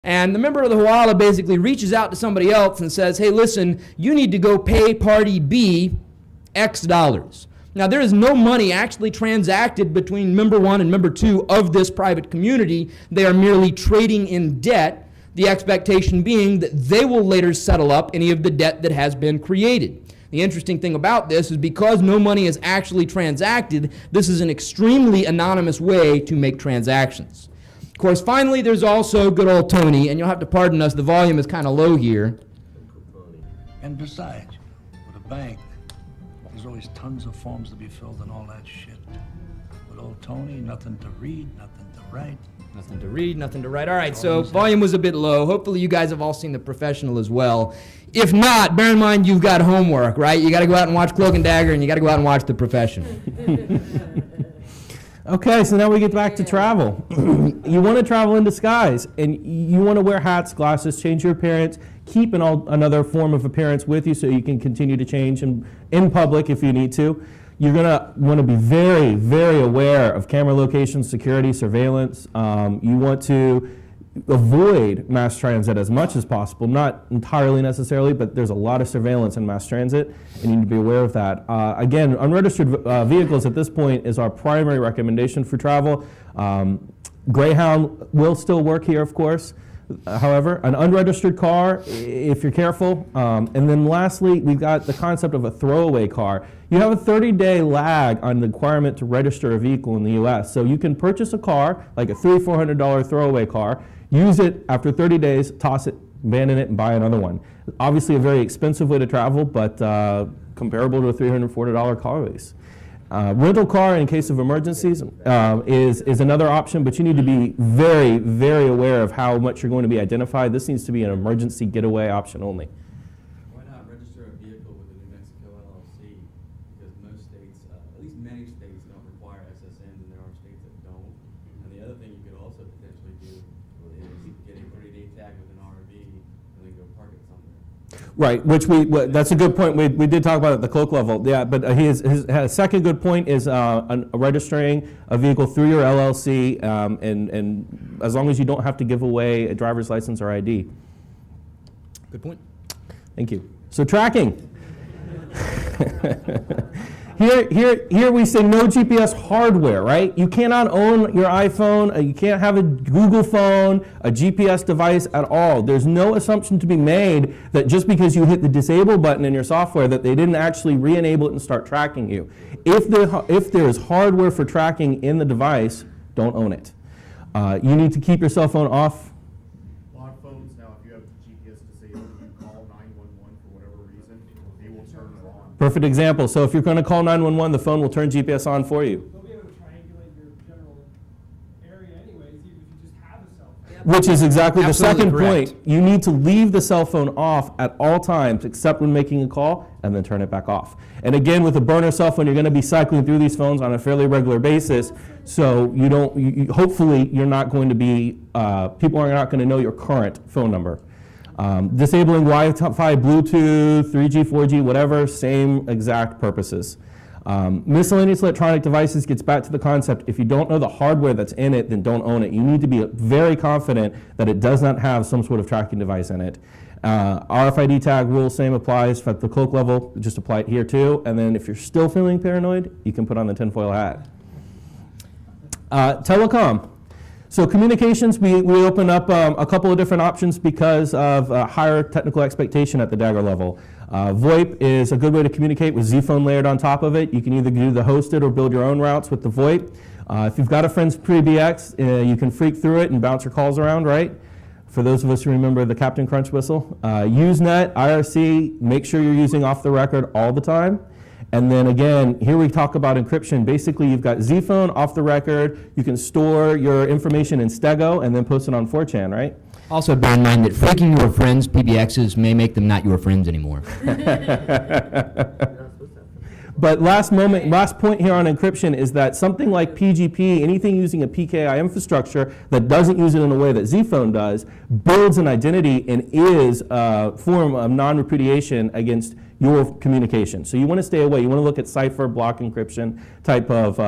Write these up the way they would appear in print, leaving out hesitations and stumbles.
And the member of the Huala basically reaches out to somebody else and says, hey, listen, you need to go pay party B X dollars. Now, there is no money actually transacted between member 1 and member 2 of this private community. They are merely trading in debt, the expectation being that they will later settle up any of the debt that has been created. The interesting thing about this is because no money is actually transacted, this is an extremely anonymous way to make transactions. Of course, finally, there's also good old Tony, and you'll have to pardon us, the volume is kind of low here. And besides, with a bank, there's always tons of forms to be filled and all that shit. With old Tony, nothing to read, nothing to write. Nothing to read, nothing to write. All right, so volume was a bit low. Hopefully you guys have all seen The Professional as well. If not, bear in mind you've got homework, right? You got to go out and watch Cloak and Dagger, and you got to go out and watch The Professional. Okay, so now we get back to travel. You want to travel in disguise, and you want to wear hats, glasses, change your appearance, keep another form of appearance with you so you can continue to change in public if you need to. You're going to want to be very, very aware of camera location, security, surveillance. You want to avoid mass transit as much as possible, not entirely necessarily, but there's a lot of surveillance in mass transit, and you need to be aware of that. Again, unregistered vehicles at this point is our primary recommendation for travel. Greyhound will still work here, of course. However, an unregistered car, if you're careful. And then lastly, we've got the concept of a throwaway car. You have a 30-day lag on the requirement to register a vehicle in the US. So you can purchase a car, like a $300, $400 throwaway car, use it after 30 days, toss it, abandon it, and buy another one. Obviously a very expensive way to travel, but comparable to a $300, $400 car lease. Rental car in case of emergencies is another option, but you need to be very, very aware of how much you're going to be identified. This needs to be an emergency getaway option only. Why not register a vehicle with a New Mexico LLC? Because most states, at least many states, don't require SSNs, and there are states that don't. And the other thing you could also potentially do is get a 30-day tag with an RV and then go park it somewhere. Right, that's a good point. We did talk about it at the Cloak level. Yeah, but his second good point is registering a vehicle through your LLC, and as long as you don't have to give away a driver's license or ID. Good point. Thank you. So tracking. Here we say no GPS hardware, right? You cannot own your iPhone, you can't have a Google phone, a GPS device at all. There's no assumption to be made that just because you hit the disable button in your software that they didn't actually re-enable it and start tracking you. If there is hardware for tracking in the device, don't own it. You need to keep your cell phone off. A lot of phones now, if you have GPS disabled, you call 911 for whatever reason, they will turn it on. Perfect example. So if you're going to call 911, the phone will turn GPS on for you. They'll be able to triangulate your general area anyways, even if you just have a cell phone. Which is exactly the Absolutely second correct. point. You need to leave the cell phone off at all times except when making a call, and then turn it back off. And again, with a burner cell phone, you're going to be cycling through these phones on a fairly regular basis, so you don't. Hopefully, you're not going to be. People are not going to know your current phone number. Disabling Wi-Fi, Bluetooth, 3G, 4G, whatever, same exact purposes. Miscellaneous electronic devices gets back to the concept, if you don't know the hardware that's in it, then don't own it. You need to be very confident that it does not have some sort of tracking device in it. RFID tag rule, same applies at the Cloak level, just apply it here too. And then if you're still feeling paranoid, you can put on the tinfoil hat. Telecom. So communications, we open up a couple of different options because of higher technical expectation at the Dagger level. VoIP is a good way to communicate with Z-Phone layered on top of it. You can either do the hosted or build your own routes with the VoIP. If you've got a friend's pre-BX, you can freak through it and bounce your calls around, right? For those of us who remember the Captain Crunch whistle. Usenet, IRC, make sure you're using off the record all the time. And then again, here we talk about encryption. Basically, you've got Z-Phone off the record. You can store your information in Stego and then post it on 4chan, right? Also bear in mind that faking your friends' PBXs may make them not your friends anymore. But last point here on encryption is that something like PGP, anything using a PKI infrastructure that doesn't use it in a way that Z-Phone does, builds an identity and is a form of non-repudiation against your communication. So you want to stay away. You want to look at cipher, block encryption type of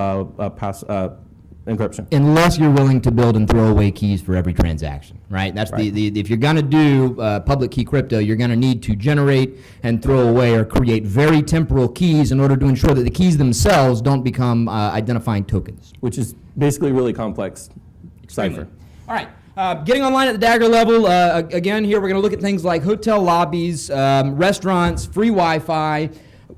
encryption. Unless you're willing to build and throw away keys for every transaction, right? That's Right. if you're going to do public key crypto, you're going to need to generate and throw away or create very temporal keys in order to ensure that the keys themselves don't become identifying tokens. Which is basically really complex cipher. All right. Getting online at the Dagger level, again, here we're going to look at things like hotel lobbies, restaurants, free Wi-Fi.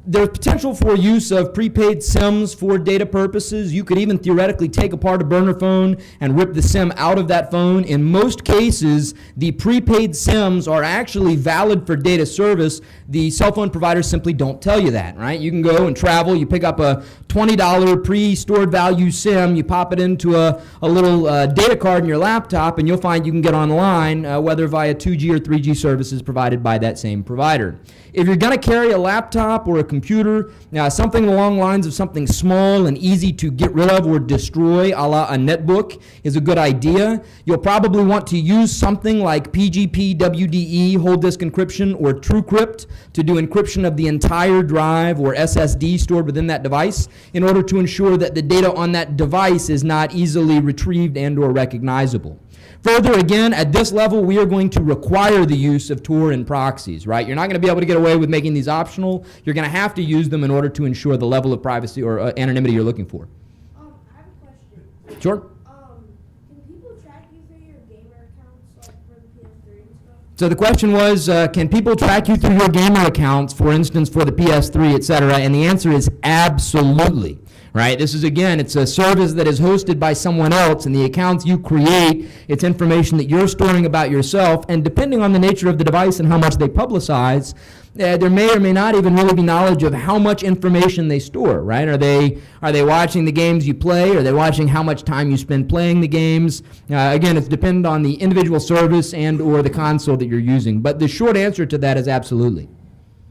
There's potential for use of prepaid SIMs for data purposes. You could even theoretically take apart a burner phone and rip the SIM out of that phone. In most cases, the prepaid SIMs are actually valid for data service. The cell phone providers simply don't tell you that, right? You can go and travel, you pick up a $20 pre-stored value SIM, you pop it into a little data card in your laptop, and you'll find you can get online, whether via 2G or 3G services provided by that same provider. If you're going to carry a laptop or a computer, something along the lines of something small and easy to get rid of or destroy, a la a netbook, is a good idea. You'll probably want to use something like PGP, WDE, whole disk encryption, or TrueCrypt to do encryption of the entire drive or SSD stored within that device in order to ensure that the data on that device is not easily retrieved and or recognizable. Further, again, at this level, we are going to require the use of Tor and proxies, right? You're not going to be able to get away with making these optional. You're going to have to use them in order to ensure the level of privacy or anonymity you're looking for. I have a question. Sure. Can people track you through your gamer accounts, like for the PS3 and stuff? So the question was, can people track you through your gamer accounts, for instance, for the PS3, et cetera? And the answer is absolutely. Right? This is, again, it's a service that is hosted by someone else, and the accounts you create, it's information that you're storing about yourself, and depending on the nature of the device and how much they publicize, there may or may not even really be knowledge of how much information they store, right? Are they watching the games you play? Are they watching how much time you spend playing the games? Again, it's dependent on the individual service and or the console that you're using, but the short answer to that is absolutely.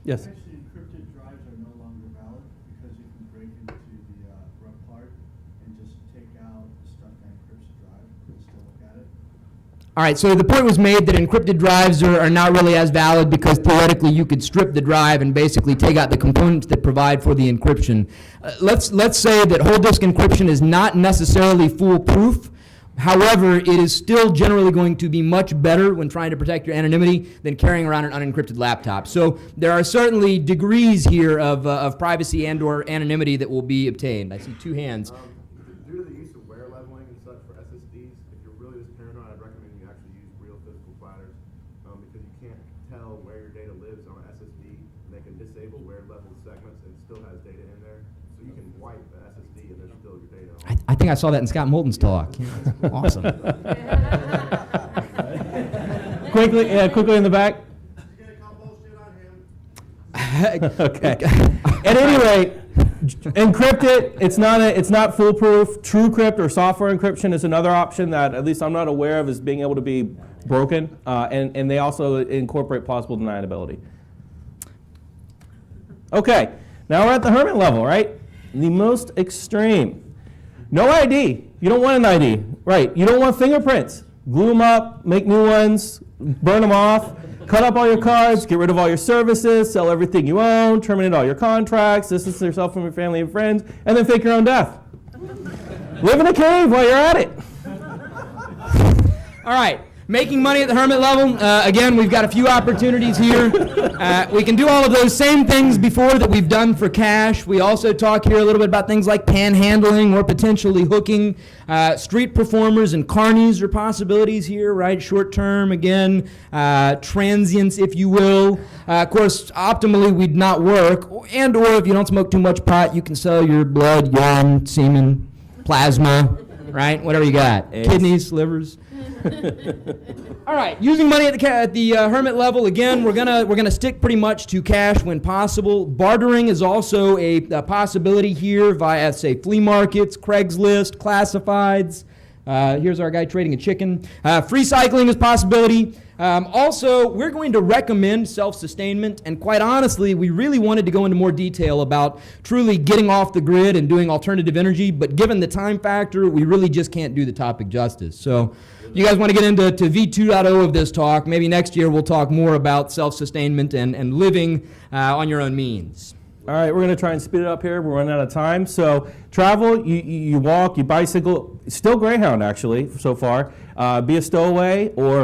Yes. Actually, encrypted drives are no longer valid because you can break into the grub part and just take out the stuff that encrypts the drive and still look at it. All right, so the point was made that encrypted drives are not really as valid because theoretically you could strip the drive and basically take out the components that provide for the encryption. Let's say that whole disk encryption is not necessarily foolproof. However, it is still generally going to be much better when trying to protect your anonymity than carrying around an unencrypted laptop. So there are certainly degrees here of privacy and or anonymity that will be obtained. I see two hands. Due to the use of wear leveling and such for SSDs, if you're really this paranoid, I'd recommend you actually use real physical platters because you can't tell where your data lives on an SSD. They can disable wear level segments and still has data in there. So you can wipe the SSD and there's still your data on it. I think I saw that in Scott Moulton's talk. Awesome. Quickly in the back. You're gonna call bullshit on him. Okay. At any rate, encrypt it. It's not foolproof. TrueCrypt or software encryption is another option that at least I'm not aware of as being able to be broken, and they also incorporate plausible deniability. Okay, now we're at the hermit level, right? The most extreme. No ID. You don't want an ID, right? You don't want fingerprints. Glue them up, make new ones, burn them off, cut up all your cards, get rid of all your services, sell everything you own, terminate all your contracts, distance yourself from your family and friends, and then fake your own death. Live in a cave while you're at it. All right. Making money at the hermit level. Again, we've got a few opportunities here. We can do all of those same things before that we've done for cash. We also talk here a little bit about things like panhandling or potentially hooking. Street performers and carnies are possibilities here, right? Short term, again, transients, if you will. Of course, optimally, we'd not work. And or if you don't smoke too much pot, you can sell your blood, urine, semen, plasma, right? Whatever you got. Eggs. Kidneys, livers. All right, using money at the hermit level, again, we're gonna stick pretty much to cash when possible. Bartering is also a possibility here via, say, flea markets, Craigslist, classifieds. Here's our guy trading a chicken. Free cycling is a possibility. Also, we're going to recommend self-sustainment, and quite honestly, we really wanted to go into more detail about truly getting off the grid and doing alternative energy, but given the time factor, we really just can't do the topic justice. So you guys want to get into V2.0 of this talk. Maybe next year we'll talk more about self-sustainment and living on your own means. All right, we're going to try and speed it up here. We're running out of time. So travel, you walk, you bicycle, still Greyhound actually so far. Be a stowaway or